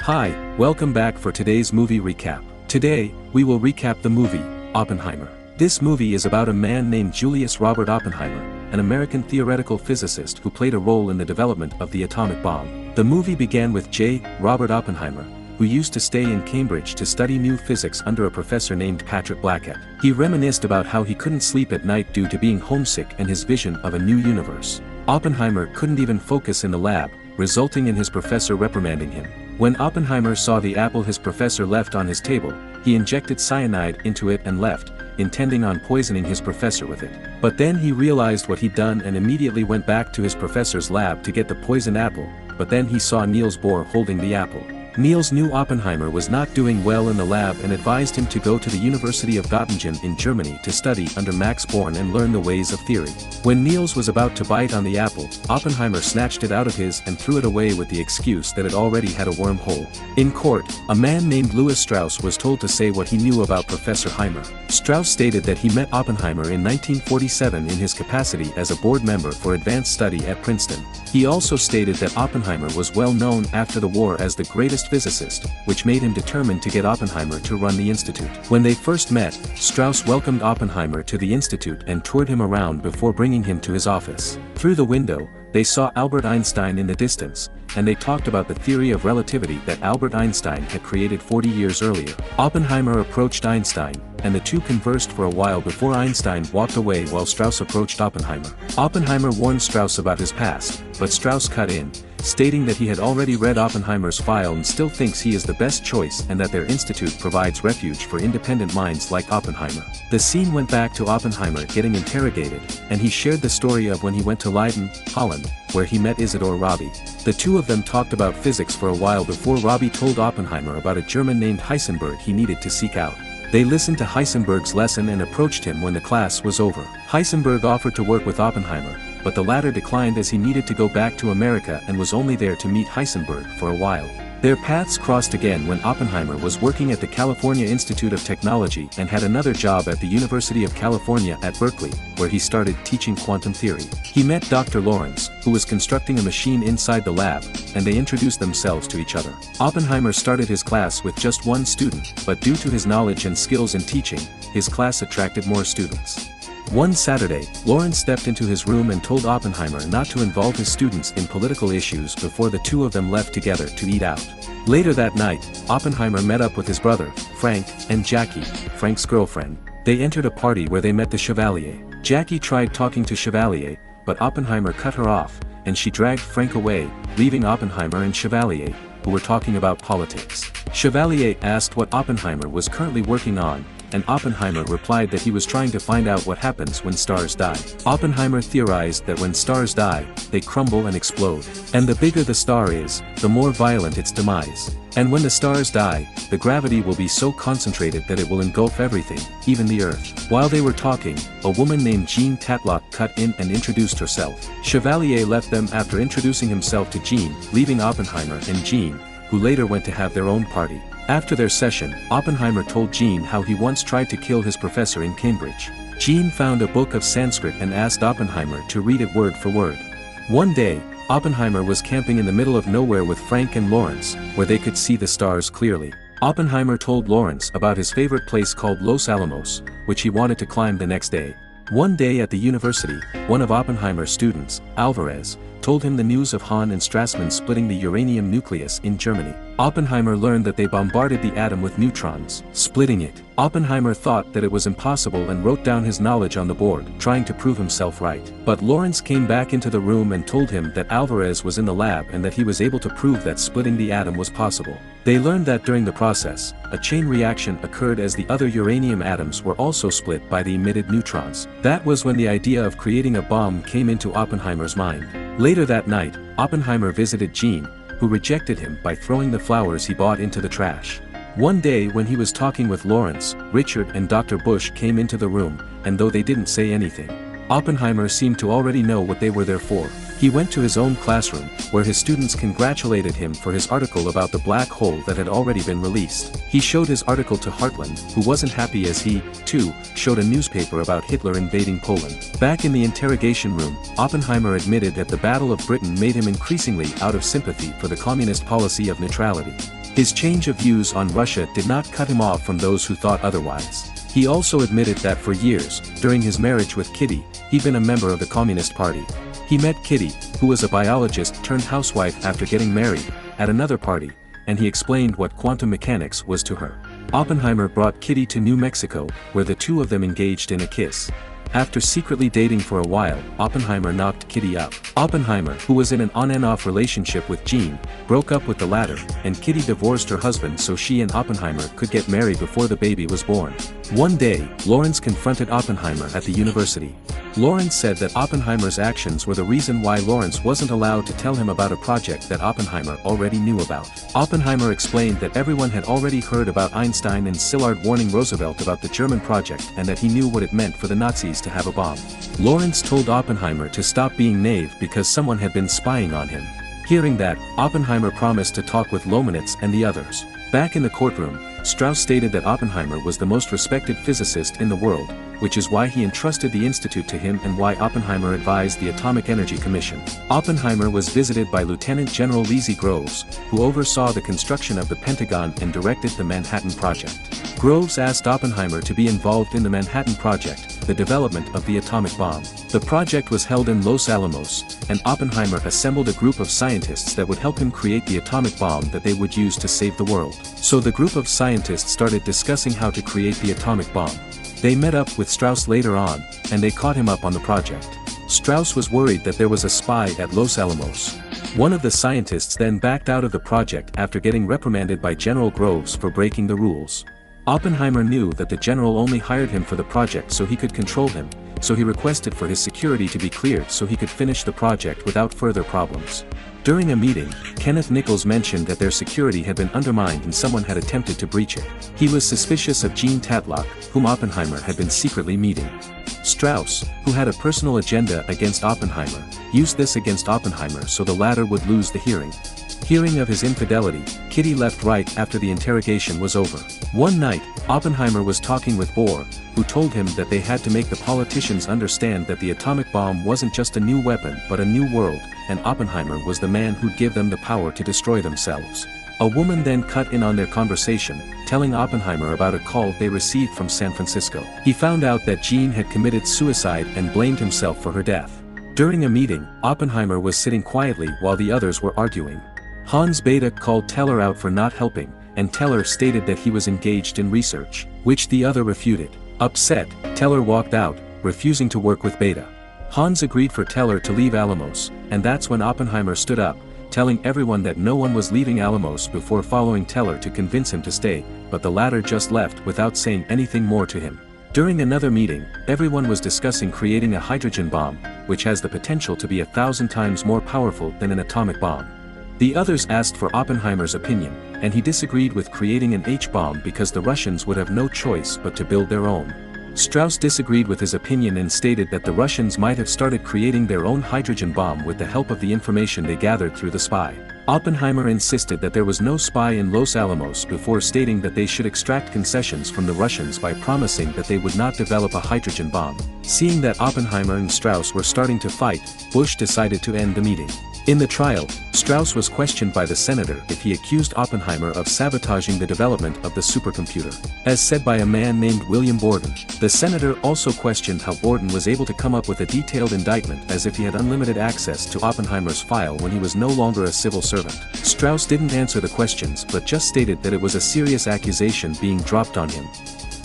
Hi, welcome back for today's movie recap. Today, we will recap the movie, Oppenheimer. This movie is about a man named Julius Robert Oppenheimer, an American theoretical physicist who played a role in the development of the atomic bomb. The movie began with J. Robert Oppenheimer, who used to stay in Cambridge to study new physics under a professor named Patrick Blackett. He reminisced about how he couldn't sleep at night due to being homesick and his vision of a new universe. Oppenheimer couldn't even focus in the lab, resulting in his professor reprimanding him. When Oppenheimer saw the apple his professor left on his table, he injected cyanide into it and left, intending on poisoning his professor with it. But then he realized what he'd done and immediately went back to his professor's lab to get the poisoned apple, but then he saw Niels Bohr holding the apple. Niels knew Oppenheimer was not doing well in the lab and advised him to go to the University of Göttingen in Germany to study under Max Born and learn the ways of theory. When Niels was about to bite on the apple, Oppenheimer snatched it out of his and threw it away with the excuse that it already had a wormhole. In court, a man named Louis Strauss was told to say what he knew about Professor Heimer. Strauss stated that he met Oppenheimer in 1947 in his capacity as a board member for advanced study at Princeton. He also stated that Oppenheimer was well known after the war as the greatest physicist, which made him determined to get Oppenheimer to run the institute. When they first met, Strauss welcomed Oppenheimer to the institute and toured him around before bringing him to his office. Through the window, they saw Albert Einstein in the distance, and they talked about the theory of relativity that Albert Einstein had created 40 years earlier. Oppenheimer approached Einstein, and the two conversed for a while before Einstein walked away while Strauss approached Oppenheimer. Oppenheimer warned Strauss about his past, but Strauss cut in, stating that he had already read Oppenheimer's file and still thinks he is the best choice and that their institute provides refuge for independent minds like Oppenheimer. The scene went back to Oppenheimer getting interrogated, and he shared the story of when he went to Leiden, Holland, where he met Isidor Rabi. The two of them talked about physics for a while before Rabi told Oppenheimer about a German named Heisenberg he needed to seek out. They listened to Heisenberg's lesson and approached him when the class was over. Heisenberg offered to work with Oppenheimer, but the latter declined as he needed to go back to America and was only there to meet Heisenberg for a while. Their paths crossed again when Oppenheimer was working at the California Institute of Technology and had another job at the University of California at Berkeley, where he started teaching quantum theory. He met Dr. Lawrence, who was constructing a machine inside the lab, and they introduced themselves to each other. Oppenheimer started his class with just one student, but due to his knowledge and skills in teaching, his class attracted more students. One Saturday, Lawrence stepped into his room and told Oppenheimer not to involve his students in political issues before the two of them left together to eat out. Later that night, Oppenheimer met up with his brother, Frank, and Jackie, Frank's girlfriend. They entered a party where they met the Chevalier. Jackie tried talking to Chevalier, but Oppenheimer cut her off, and she dragged Frank away, leaving Oppenheimer and Chevalier, who were talking about politics. Chevalier asked what Oppenheimer was currently working on, and Oppenheimer replied that he was trying to find out what happens when stars die. Oppenheimer theorized that when stars die, they crumble and explode. And the bigger the star is, the more violent its demise. And when the stars die, the gravity will be so concentrated that it will engulf everything, even the Earth. While they were talking, a woman named Jean Tatlock cut in and introduced herself. Chevalier left them after introducing himself to Jean, leaving Oppenheimer and Jean, who later went to have their own party. After their session, Oppenheimer told Jean how he once tried to kill his professor in Cambridge. Jean found a book of Sanskrit and asked Oppenheimer to read it word for word. One day, Oppenheimer was camping in the middle of nowhere with Frank and Lawrence, where they could see the stars clearly. Oppenheimer told Lawrence about his favorite place called Los Alamos, which he wanted to climb the next day. One day at the university, one of Oppenheimer's students, Alvarez, told him the news of Hahn and Strassmann splitting the uranium nucleus in Germany. Oppenheimer learned that they bombarded the atom with neutrons, splitting it. Oppenheimer thought that it was impossible and wrote down his knowledge on the board, trying to prove himself right. But Lawrence came back into the room and told him that Alvarez was in the lab and that he was able to prove that splitting the atom was possible. They learned that during the process, a chain reaction occurred as the other uranium atoms were also split by the emitted neutrons. That was when the idea of creating a bomb came into Oppenheimer's mind. Later that night, Oppenheimer visited Jean, who rejected him by throwing the flowers he bought into the trash. One day when he was talking with Lawrence, Richard and Dr. Bush came into the room, and though they didn't say anything, Oppenheimer seemed to already know what they were there for. He went to his own classroom, where his students congratulated him for his article about the black hole that had already been released. He showed his article to Hartland, who wasn't happy as he, too, showed a newspaper about Hitler invading Poland. Back in the interrogation room, Oppenheimer admitted that the Battle of Britain made him increasingly out of sympathy for the communist policy of neutrality. His change of views on Russia did not cut him off from those who thought otherwise. He also admitted that for years, during his marriage with Kitty, he'd been a member of the Communist Party. He met Kitty, who was a biologist turned housewife after getting married, at another party, and he explained what quantum mechanics was to her. Oppenheimer brought Kitty to New Mexico, where the two of them engaged in a kiss. After secretly dating for a while, Oppenheimer knocked Kitty up. Oppenheimer, who was in an on-and-off relationship with Jean, broke up with the latter, and Kitty divorced her husband so she and Oppenheimer could get married before the baby was born. One day, Lawrence confronted Oppenheimer at the university. Lawrence said that Oppenheimer's actions were the reason why Lawrence wasn't allowed to tell him about a project that Oppenheimer already knew about. Oppenheimer explained that everyone had already heard about Einstein and Szilard warning Roosevelt about the German project and that he knew what it meant for the Nazis to have a bomb. Lawrence told Oppenheimer to stop being naive because someone had been spying on him. Hearing that, Oppenheimer promised to talk with Lomenitz and the others. Back in the courtroom, Strauss stated that Oppenheimer was the most respected physicist in the world, which is why he entrusted the institute to him and why Oppenheimer advised the Atomic Energy Commission. Oppenheimer was visited by Lieutenant General Leslie Groves, who oversaw the construction of the Pentagon and directed the Manhattan Project. Groves asked Oppenheimer to be involved in the Manhattan Project, the development of the atomic bomb. The project was held in Los Alamos, and Oppenheimer assembled a group of scientists that would help him create the atomic bomb that they would use to save the world. So the group of scientists started discussing how to create the atomic bomb. They met up with Strauss later on, and they caught him up on the project. Strauss was worried that there was a spy at Los Alamos. One of the scientists then backed out of the project after getting reprimanded by General Groves for breaking the rules. Oppenheimer knew that the general only hired him for the project so he could control him, so he requested for his security to be cleared so he could finish the project without further problems. During a meeting, Kenneth Nichols mentioned that their security had been undermined and someone had attempted to breach it. He was suspicious of Jean Tatlock, whom Oppenheimer had been secretly meeting. Strauss, who had a personal agenda against Oppenheimer, used this against Oppenheimer so the latter would lose the hearing. Hearing of his infidelity, Kitty left right after the interrogation was over. One night, Oppenheimer was talking with Bohr, who told him that they had to make the politicians understand that the atomic bomb wasn't just a new weapon but a new world, and Oppenheimer was the man who'd give them the power to destroy themselves. A woman then cut in on their conversation, telling Oppenheimer about a call they received from San Francisco. He found out that Jean had committed suicide and blamed himself for her death. During a meeting, Oppenheimer was sitting quietly while the others were arguing. Hans Bethe called Teller out for not helping, and Teller stated that he was engaged in research, which the other refuted. Upset, Teller walked out, refusing to work with Bethe. Hans agreed for Teller to leave Alamos, and that's when Oppenheimer stood up, telling everyone that no one was leaving Alamos before following Teller to convince him to stay, but the latter just left without saying anything more to him. During another meeting, everyone was discussing creating a hydrogen bomb, which has the potential to be 1,000 times more powerful than an atomic bomb. The others asked for Oppenheimer's opinion, and he disagreed with creating an H-bomb because the Russians would have no choice but to build their own. Strauss disagreed with his opinion and stated that the Russians might have started creating their own hydrogen bomb with the help of the information they gathered through the spy. Oppenheimer insisted that there was no spy in Los Alamos before stating that they should extract concessions from the Russians by promising that they would not develop a hydrogen bomb. Seeing that Oppenheimer and Strauss were starting to fight, Bush decided to end the meeting. In the trial, Strauss was questioned by the senator if he accused Oppenheimer of sabotaging the development of the supercomputer. As said by a man named William Borden, the senator also questioned how Borden was able to come up with a detailed indictment as if he had unlimited access to Oppenheimer's file when he was no longer a civil servant. Strauss didn't answer the questions but just stated that it was a serious accusation being dropped on him.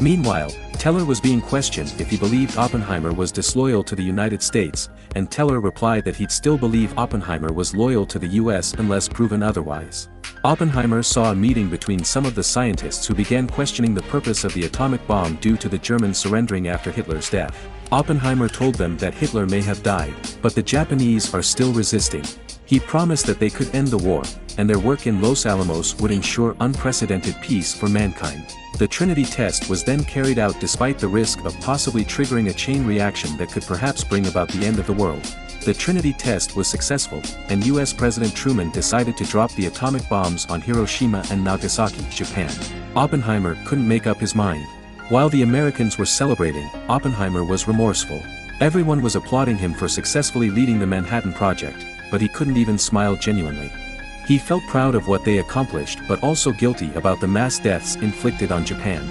Meanwhile, Teller was being questioned if he believed Oppenheimer was disloyal to the United States, and Teller replied that he'd still believe Oppenheimer was loyal to the US unless proven otherwise. Oppenheimer saw a meeting between some of the scientists who began questioning the purpose of the atomic bomb due to the Germans surrendering after Hitler's death. Oppenheimer told them that Hitler may have died, but the Japanese are still resisting. He promised that they could end the war, and their work in Los Alamos would ensure unprecedented peace for mankind. The Trinity test was then carried out despite the risk of possibly triggering a chain reaction that could perhaps bring about the end of the world. The Trinity test was successful, and US President Truman decided to drop the atomic bombs on Hiroshima and Nagasaki, Japan. Oppenheimer couldn't make up his mind. While the Americans were celebrating, Oppenheimer was remorseful. Everyone was applauding him for successfully leading the Manhattan Project, but he couldn't even smile genuinely. He felt proud of what they accomplished but also guilty about the mass deaths inflicted on Japan.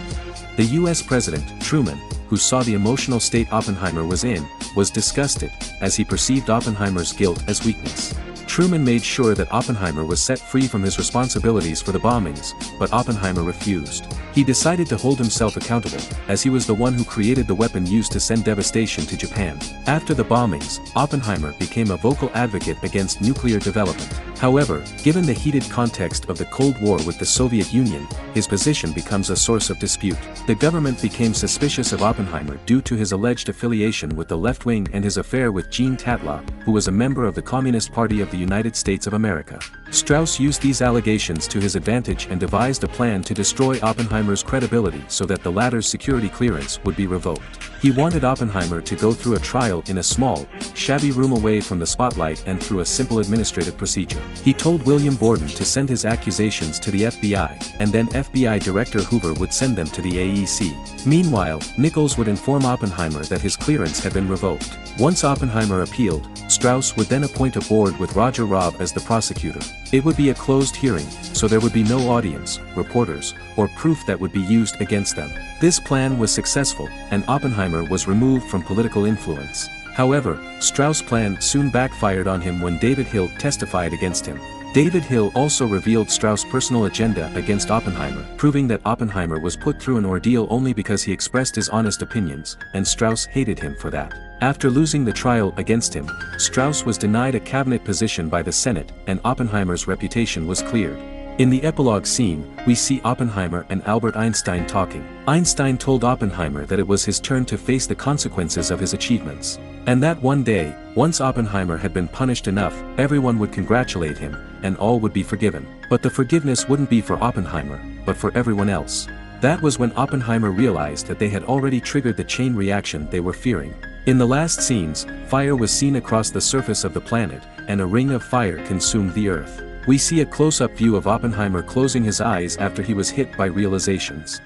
The US President, Truman, who saw the emotional state Oppenheimer was in, was disgusted, as he perceived Oppenheimer's guilt as weakness. Truman made sure that Oppenheimer was set free from his responsibilities for the bombings, but Oppenheimer refused. He decided to hold himself accountable, as he was the one who created the weapon used to send devastation to Japan. After the bombings, Oppenheimer became a vocal advocate against nuclear development. However, given the heated context of the Cold War with the Soviet Union, his position becomes a source of dispute. The government became suspicious of Oppenheimer due to his alleged affiliation with the left wing and his affair with Jean Tatlock, who was a member of the Communist Party of the United States of America. Strauss used these allegations to his advantage and devised a plan to destroy Oppenheimer's credibility so that the latter's security clearance would be revoked. He wanted Oppenheimer to go through a trial in a small, shabby room away from the spotlight and through a simple administrative procedure. He told William Borden to send his accusations to the FBI, and then FBI Director Hoover would send them to the AEC. Meanwhile, Nichols would inform Oppenheimer that his clearance had been revoked. Once Oppenheimer appealed, Strauss would then appoint a board with Roger Robb as the prosecutor. It would be a closed hearing, so there would be no audience, reporters, or proof that would be used against them. This plan was successful, and Oppenheimer was removed from political influence. However, Strauss' plan soon backfired on him when David Hill testified against him. David Hill also revealed Strauss' personal agenda against Oppenheimer, proving that Oppenheimer was put through an ordeal only because he expressed his honest opinions, and Strauss hated him for that. After losing the trial against him, Strauss was denied a cabinet position by the Senate, and Oppenheimer's reputation was cleared. In the epilogue scene, we see Oppenheimer and Albert Einstein talking. Einstein told Oppenheimer that it was his turn to face the consequences of his achievements. And that one day, once Oppenheimer had been punished enough, everyone would congratulate him, and all would be forgiven. But the forgiveness wouldn't be for Oppenheimer, but for everyone else. That was when Oppenheimer realized that they had already triggered the chain reaction they were fearing. In the last scenes, fire was seen across the surface of the planet, and a ring of fire consumed the Earth. We see a close-up view of Oppenheimer closing his eyes after he was hit by realizations.